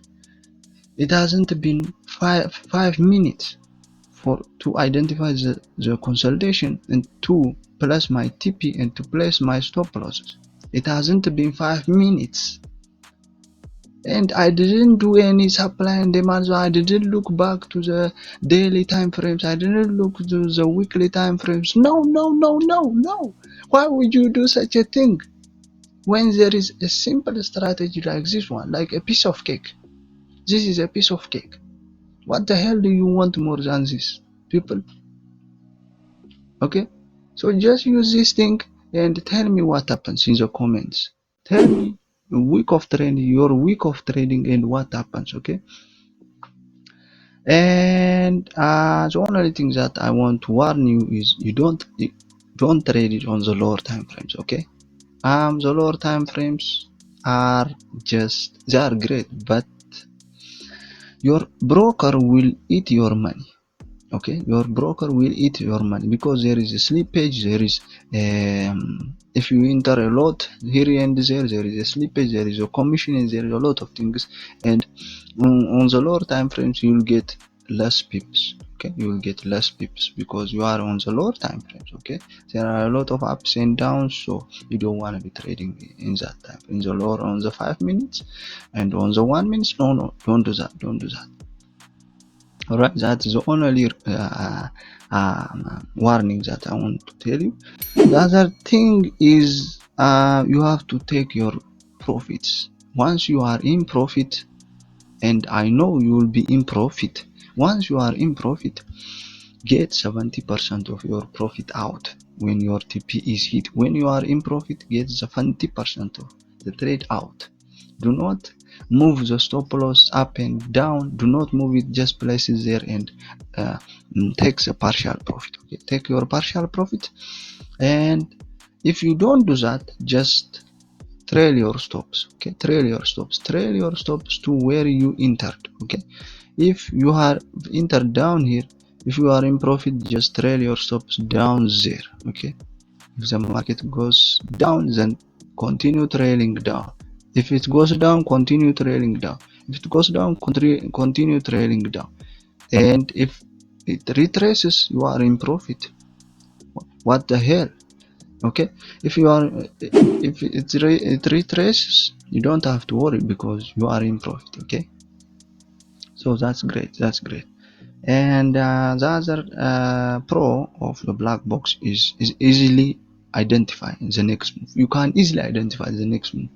it hasn't been five minutes to identify the consolidation and to place my TP and to place my stop losses. It hasn't been 5 minutes. And I didn't do any supply and demand, so I didn't look back to the daily time frames. I didn't look to the weekly time frames. No. Why would you do such a thing when there is a simple strategy like this one, like a piece of cake? This is a piece of cake. What the hell do you want more than this, people? Okay, so just use this thing and tell me what happens in the comments. Tell me your week of trading and what happens. Okay, and the only thing that I want to warn you is you don't trade it on the lower time frames. Okay, the lower time frames are they are great, but your broker will eat your money. Okay, your broker will eat your money because there is a slippage. There is if you enter a lot here and there is a slippage, there is a commission, and there is a lot of things. And on the lower time frames, you will get less pips. Okay, you will get less pips because you are on the lower time frames. Okay, there are a lot of ups and downs, so you don't want to be trading in that time, in the lower on the 5 minutes and on the 1 minute. No, don't do that, don't do that. All right, that's the only warning that I want to tell you. The other thing is you have to take your profits. Once you are in profit, and I know you will be in profit, once you are in profit, get 70% of your profit out when your TP is hit. When you are in profit, get 70% of the trade out. Do not move the stop loss up and down. Do not move it, just place it there and take the partial profit. Okay, take your partial profit, and if you don't do that, just trail your stops. Okay, trail your stops to where you entered. Okay, if you are entered down here, if you are in profit, just trail your stops down there. Okay, if the market goes down, then continue trailing down. If it goes down, continue trailing down. If it goes down, continue trailing down. And if it retraces, you are in profit. What the hell? Okay, if you are, if it retraces, you don't have to worry because you are in profit. Okay, so that's great, that's great. And the other pro of the black box is easily identify the next move. You can easily identify the next move.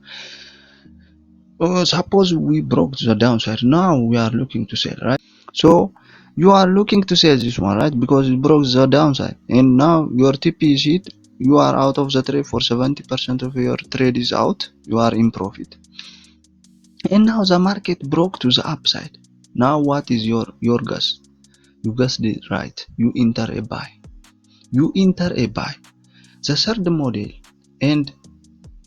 Suppose we broke the downside, now we are looking to sell, right? So you are looking to sell this one, right? Because it broke the downside, and now your TP is hit. You are out of the trade for 70% of your trade is out. You are in profit, and now the market broke to the upside. Now what is your guess? You guessed it right. You enter a buy. You enter a buy. The third model and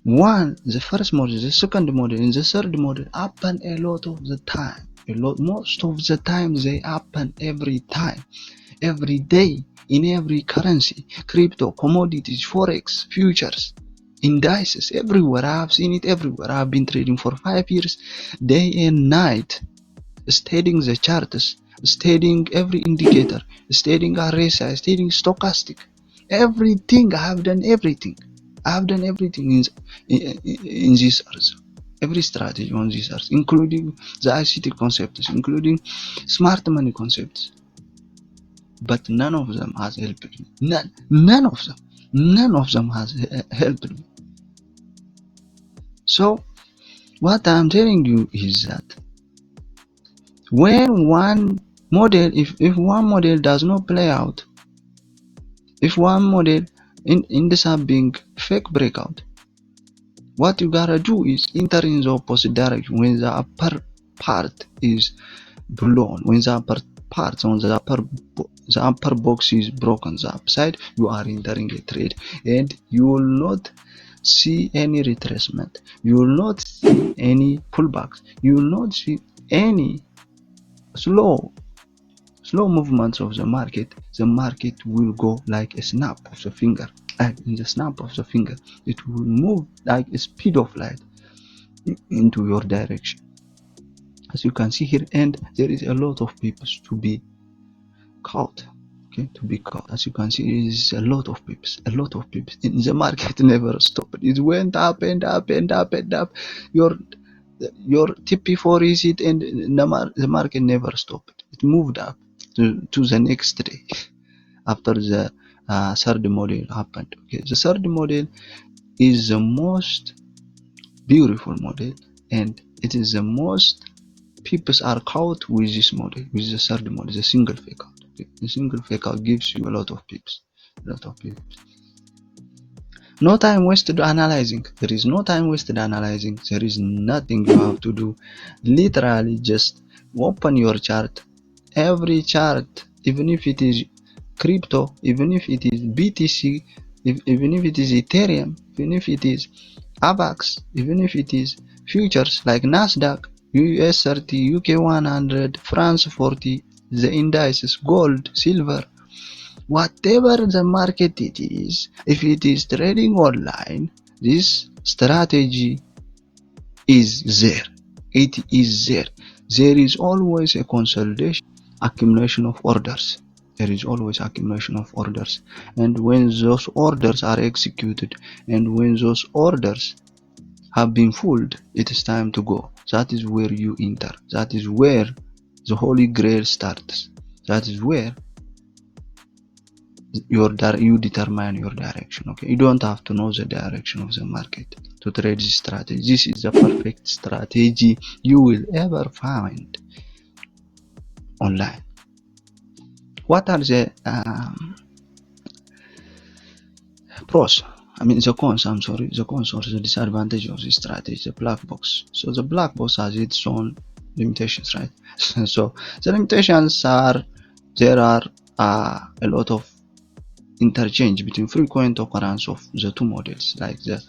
the first model, the second model, and the third model happen a lot of the time. Most of the time they happen every time, every day, in every currency, crypto, commodities, forex, futures, indices, everywhere. I have seen it everywhere. I have been trading for 5 years, day and night, studying the charts, studying every indicator, studying RSI, studying stochastic, everything. I have done everything. I have done everything in these earth. Every strategy on these earth, including the ICT concepts, including smart money concepts. But none of them has helped me. None of them. None of them has helped me. So what I'm telling you is that when one model, if one model does not play out, if one model ends up being fake breakout, what you gotta do is enter in the opposite direction when the upper part is blown, when the upper part on the upper box is broken, the upside, you are entering a trade, and you will not see any retracement, you will not see any pullbacks, you will not see any slow movements of the market. The market will go like a snap of the finger. Like in the snap of the finger, it will move like a speed of light into your direction, as you can see here. And there is a lot of people to be caught. Okay, to be caught. As you can see, there is a lot of pips, in the market. Never stopped. It went up and up and up and up. Your TP4 is it, and the market never stopped. It moved up to the next day after the third model happened. Okay, the third model is the most beautiful model, and it is the most people are caught with this model, with the third model, the single fake out. Okay, the single fake out gives you a lot of pips, No time wasted analyzing. There is no time wasted analyzing. There is nothing you have to do. Literally, just open your chart. Every chart, even if it is crypto, even if it is BTC, even if it is Ethereum, even if it is AVAX, even if it is futures like Nasdaq, US 30, UK 100, France 40, the indices, gold, silver, whatever the market it is, if it is trading online, this strategy is there. It is there. There is always a consolidation, accumulation of orders. There is always accumulation of orders, and when those orders are executed and when those orders have been filled, it is time to go. That is where you enter. That is where the Holy Grail starts. That is where you determine your direction. Okay, you don't have to know the direction of the market to trade this strategy. This is the perfect strategy you will ever find online. What are the pros? I mean the cons. I'm sorry, the cons or the disadvantage of this strategy, the black box. So the black box has its own limitations, right? So the limitations are there are a lot of interchange between frequent occurrence of the two models, like the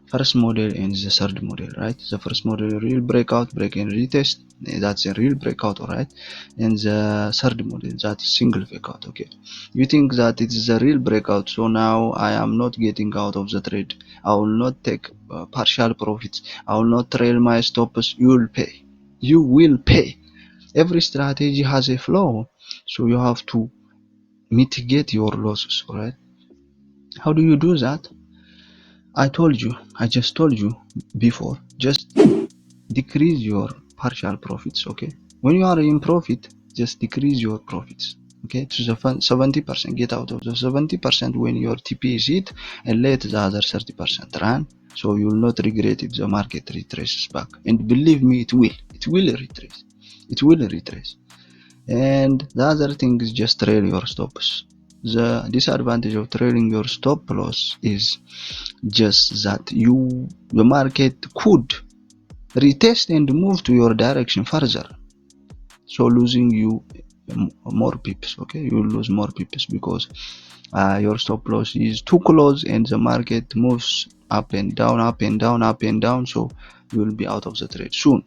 first model and the third model, right? The first model, real breakout, break and retest, that's a real breakout, alright. And the third model, that is single breakout. Okay, you think that it is a real breakout, so now I am not getting out of the trade, I will not take partial profits, I will not trail my stops. You will pay. Every strategy has a flaw, so you have to mitigate your losses, alright. How do you do that? I just told you before, just decrease your partial profits. Okay, when you are in profit, just decrease your profits, okay, to the 70%. Get out of the 70% when your TP is hit, and let the other 30% run, so you will not regret if the market retraces back. And believe me, it will retrace. And the other thing is just trail your stops. The disadvantage of trailing your stop loss is just that the market could retest and move to your direction further, so losing you more pips. Okay, you will lose more pips because your stop loss is too close and the market moves up and down, up and down, up and down, so you will be out of the trade soon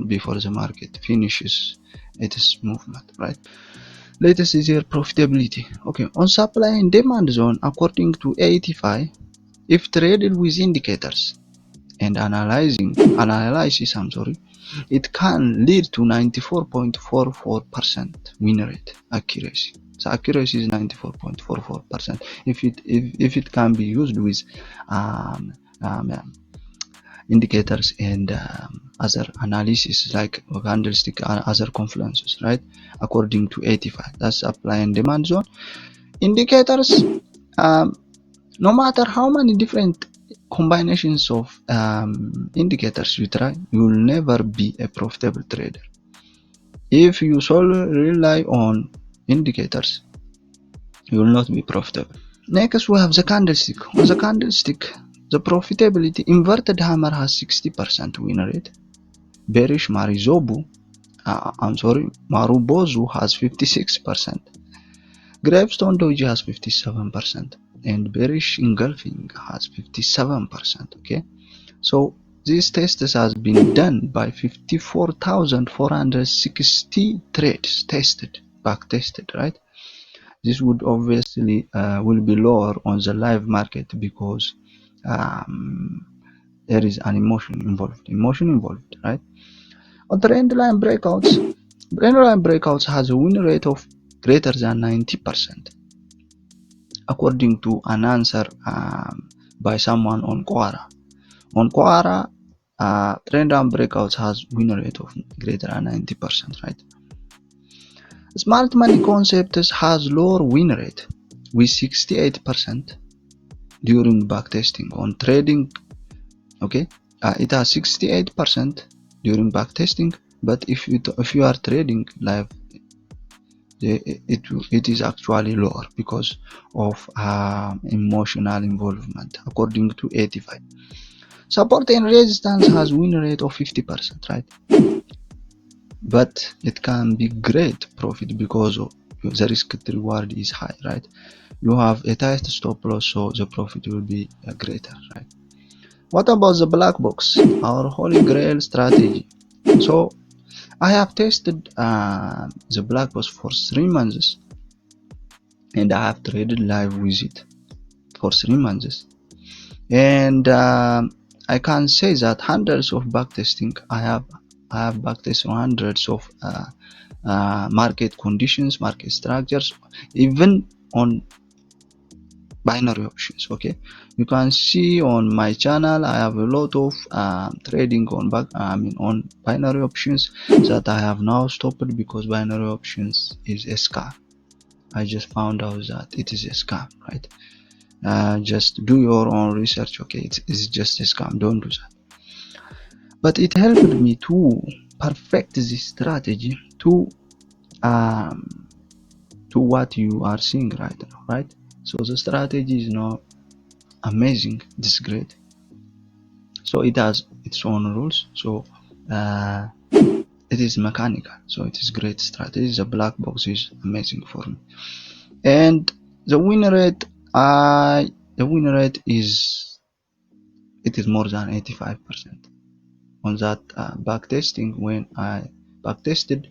before the market finishes its movement, right? Latest is your profitability. Okay, on supply and demand zone, according to 85, if traded with indicators and analysis, it can lead to 94.44% win rate accuracy. So accuracy is 94.44% if it can be used with um, um, indicators and other analysis like candlestick and other confluences, right? According to 85, that's supply and demand zone. Indicators, no matter how many different combinations of indicators you try, you will never be a profitable trader. If you solely rely on indicators, you will not be profitable. Next, we have the candlestick. On the candlestick, the profitability, inverted hammer has 60% win rate. Bearish Marubozu has 56%. Gravestone Doji has 57%. And bearish engulfing has 57%. Okay, so this test has been done by 54,460 trades tested, back tested, right? This would obviously will be lower on the live market because there is an emotion involved, right? On trendline breakouts has a win rate of greater than 90%, according to an answer by someone on Quora. On Quora, trendline breakouts has win rate of greater than 90%, right? Smart money concepts has lower win rate with 68% during backtesting on trading. Okay, it has 68% during backtesting, but if you are trading live, it is actually lower because of emotional involvement, according to 85. Support and resistance has win rate of 50%, right? But it can be great profit because of the risk reward is high, right? You have a tight stop loss, so the profit will be greater, right? What about the black box, our holy grail strategy? So I have tested the black box for 3 months, and I have traded live with it for 3 months, and I can say that hundreds of backtesting I have backtested hundreds of market conditions, market structures, even on binary options. Okay, you can see on my channel I have a lot of trading on on binary options that I have now stopped because binary options is a scam. I just found out that it is a scam, right? Just do your own research. Okay, it's just a scam, don't do that. But it helped me to perfect this strategy to what you are seeing right now, right? So the strategy is now amazing, it's great. So it has its own rules, so it is mechanical, so it is great strategy. The black box is amazing for me. And the win rate, is more than 85%. On that back testing, when I back tested,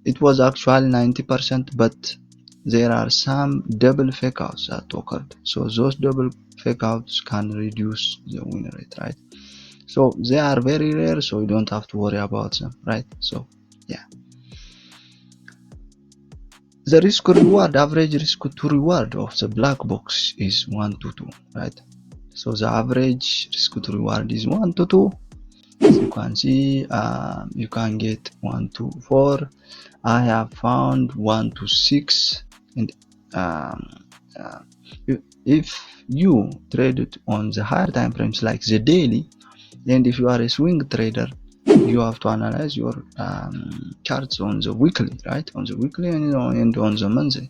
it was actually 90%, but there are some double fake outs that occurred. So those double fake outs can reduce the win rate, right? So they are very rare, so you don't have to worry about them, right? So yeah, the risk reward, average risk to reward of the black box is 1 to 2, right? So the average risk to reward is 1 to 2. As you can see, you can get 1 to 4. I have found 1 to 6. And uh, if you trade it on the higher time frames like the daily, and if you are a swing trader, you have to analyze your charts on the weekly, right? On the weekly and on the monthly.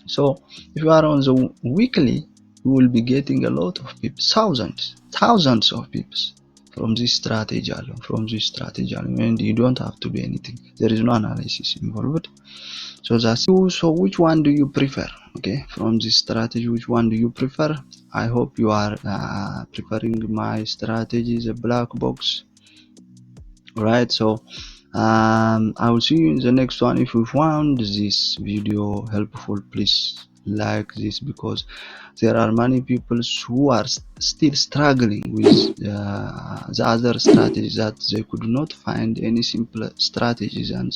So if you are on the weekly, you will be getting a lot of pips, thousands of pips from this strategy alone, and you don't have to do anything. There is no analysis involved. So that's you. So which one do you prefer? Okay, from this strategy, which one do you prefer? I hope you are preferring my strategy, the black box. Right, so I will see you in the next one. If you found this video helpful, please like this, because there are many people who are still struggling with the other strategies, that they could not find any simple strategies and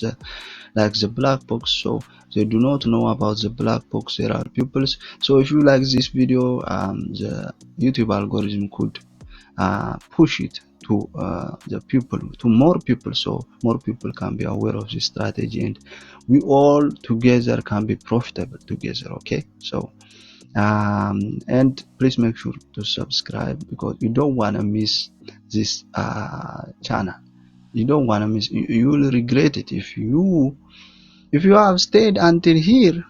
like the black box, so they do not know about the black box. There are pupils. So if you like this video, the YouTube algorithm could push it to the people, to more people, so more people can be aware of this strategy, and we all together can be profitable together. Okay, so and please make sure to subscribe, because you don't want to miss this channel. You don't want to miss. You will regret it if you have stayed until here.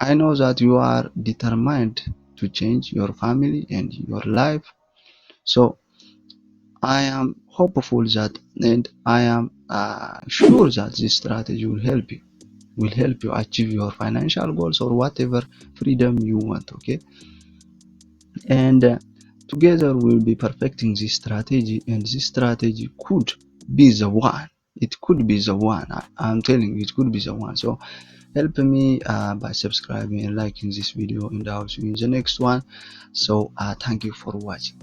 I know that you are determined to change your family and your life. So I am hopeful that, and I am sure that this strategy will help you achieve your financial goals or whatever freedom you want. Okay, and together we'll be perfecting this strategy, and this strategy could be the one. It could be the one. I'm telling you, it could be the one. So help me by subscribing and liking this video, and I'll see you in the next one. So thank you for watching.